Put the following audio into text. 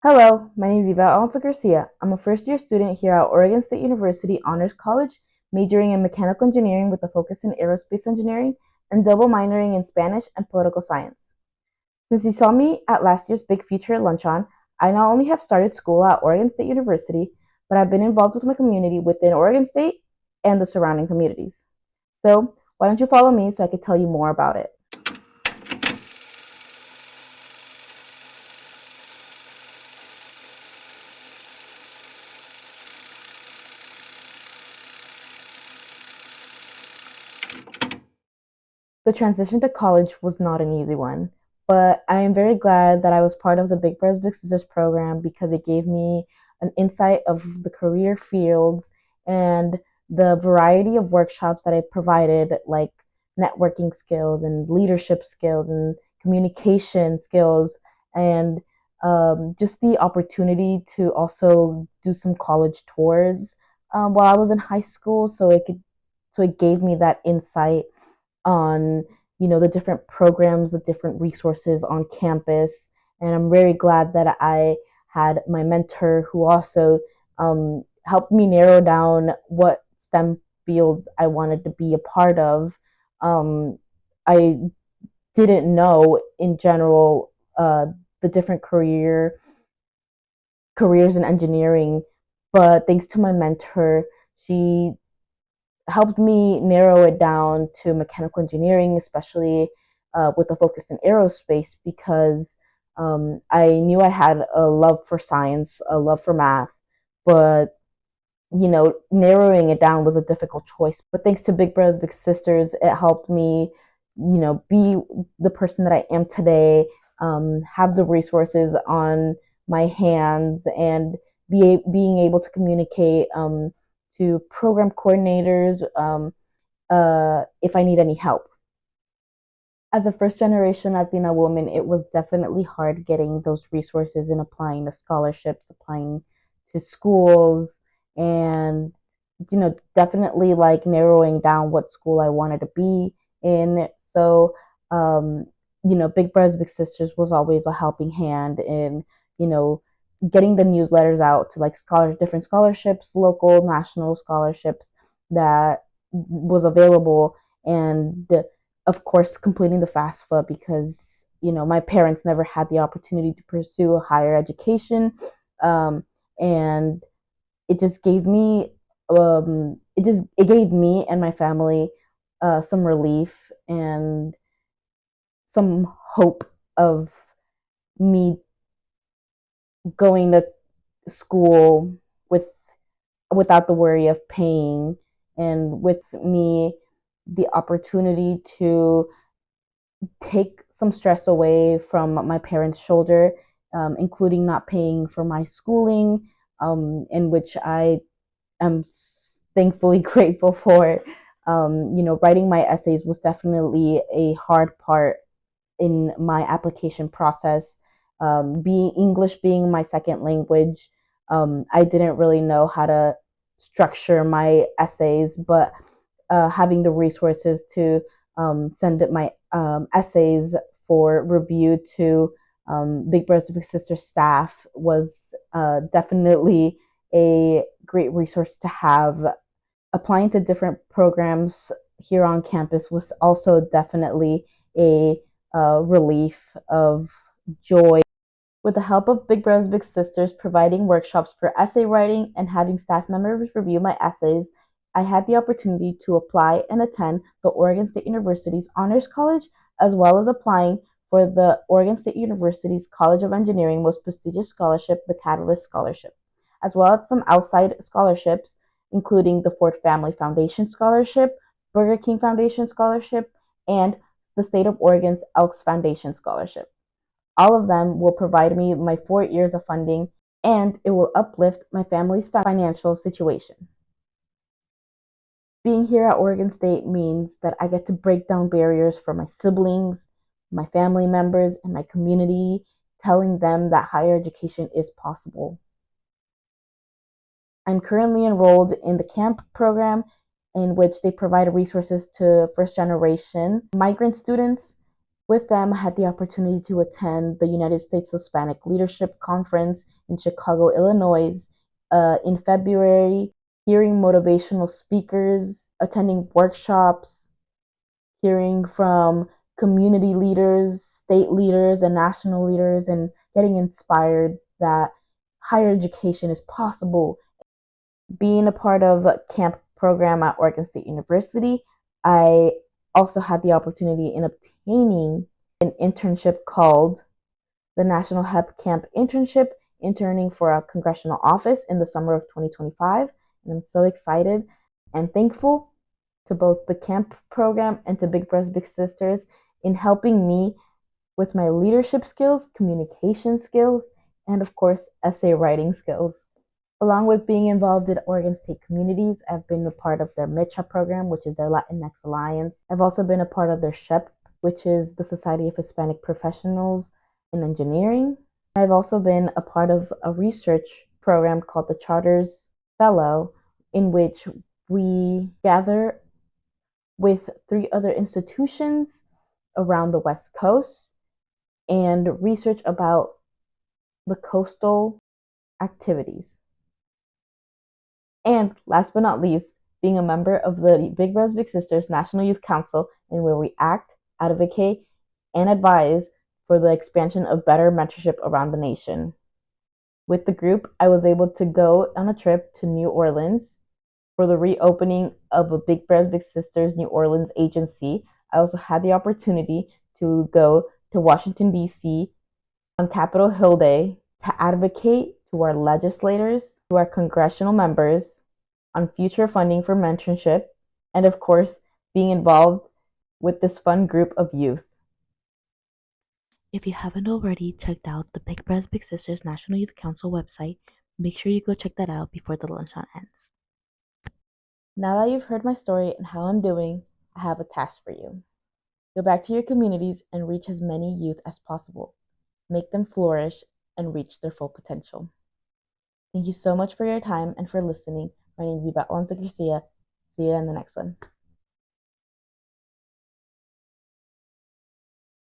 Hello, my name is Alonso Garcia. I'm a first-year student here at Oregon State University Honors College, majoring in mechanical engineering with a focus in aerospace engineering and double minoring in Spanish and political science. Since you saw me at last year's Big Future Luncheon, I not only have started school at Oregon State University, but I've been involved with my community within Oregon State and the surrounding communities. So, why don't you follow me so I can tell you more about it? The transition to college was not an easy one, but I am very glad that I was part of the Big Brothers Big Sisters program because it gave me an insight of the career fields and the variety of workshops that it provided, like networking skills and leadership skills and communication skills, and just the opportunity to also do some college tours while I was in high school. So it gave me that insight on the different programs, the different resources on campus, and I'm very glad that I had my mentor who also helped me narrow down what STEM field I wanted to be a part of. Um, I didn't know in general the different careers in engineering, but thanks to my mentor, she helped me narrow it down to mechanical engineering, especially with a focus in aerospace, because I knew I had a love for science, a love for math, but narrowing it down was a difficult choice. But thanks to Big Brothers Big Sisters, it helped me, be the person that I am today, have the resources on my hands, and being able to communicate to program coordinators if I need any help. As a first generation Latina woman, it was definitely hard getting those resources and applying to scholarships, applying to schools, and definitely like narrowing down what school I wanted to be in. So, um, Big Brothers Big Sisters was always a helping hand in you know getting the newsletters out to like different scholarships, local, national scholarships that was available, and of course completing the FAFSA because my parents never had the opportunity to pursue a higher education, and it just gave me it gave me and my family some relief and some hope of me going to school with without the worry of paying, and with me the opportunity to take some stress away from my parents' shoulder, including not paying for my schooling, in which I am thankfully grateful for. Writing my essays was definitely a hard part in my application process. Being English being my second language, I didn't really know how to structure my essays, but having the resources to send my essays for review to Big Brothers Big Sisters staff was definitely a great resource to have. Applying to different programs here on campus was also definitely a relief of joy. With the help of Big Brothers Big Sisters providing workshops for essay writing and having staff members review my essays, I had the opportunity to apply and attend the Oregon State University's Honors College, as well as applying for the Oregon State University's College of Engineering most prestigious scholarship, the Catalyst Scholarship, as well as some outside scholarships, including the Ford Family Foundation Scholarship, Burger King Foundation Scholarship, and the State of Oregon's Elks Foundation Scholarship. All of them will provide me my 4 years of funding, and it will uplift my family's financial situation. Being here at Oregon State means that I get to break down barriers for my siblings, my family members, and my community, telling them that higher education is possible. I'm currently enrolled in the CAMP program, in which they provide resources to first generation migrant students, With them, I had the opportunity to attend the United States Hispanic Leadership Conference in Chicago, Illinois, in February, hearing motivational speakers, attending workshops, hearing from community leaders, state leaders, and national leaders, and getting inspired that higher education is possible. Being a part of a camp program at Oregon State University, I also had the opportunity in obtaining an internship called the National HEP Camp Internship, interning for a congressional office in the summer of 2025. And I'm so excited and thankful to both the camp program and to Big Brothers Big Sisters in helping me with my leadership skills, communication skills, and of course, essay writing skills. Along with being involved in Oregon State Communities, I've been a part of their MICHA program, which is their Latinx Alliance. I've also been a part of their SHEP, which is the Society of Hispanic Professionals in Engineering. I've also been a part of a research program called the Charters Fellow, in which we gather with 3 other institutions around the West Coast and research about the coastal activities. And last but not least, being a member of the Big Brothers Big Sisters National Youth Council, in where we act, advocate, and advise for the expansion of better mentorship around the nation. With the group, I was able to go on a trip to New Orleans for the reopening of a Big Brothers Big Sisters New Orleans agency. I also had the opportunity to go to Washington, D.C. on Capitol Hill Day to advocate to our legislators, to our congressional members on future funding for mentorship, and of course, being involved with this fun group of youth. If you haven't already checked out the Big Brothers Big Sisters National Youth Council website, make sure you go check that out before the luncheon ends. Now that you've heard my story and how I'm doing, I have a task for you. Go back to your communities and reach as many youth as possible. Make them flourish and reach their full potential. Thank you so much for your time and for listening. My name is Yvette Alonso Garcia. See you in the next one.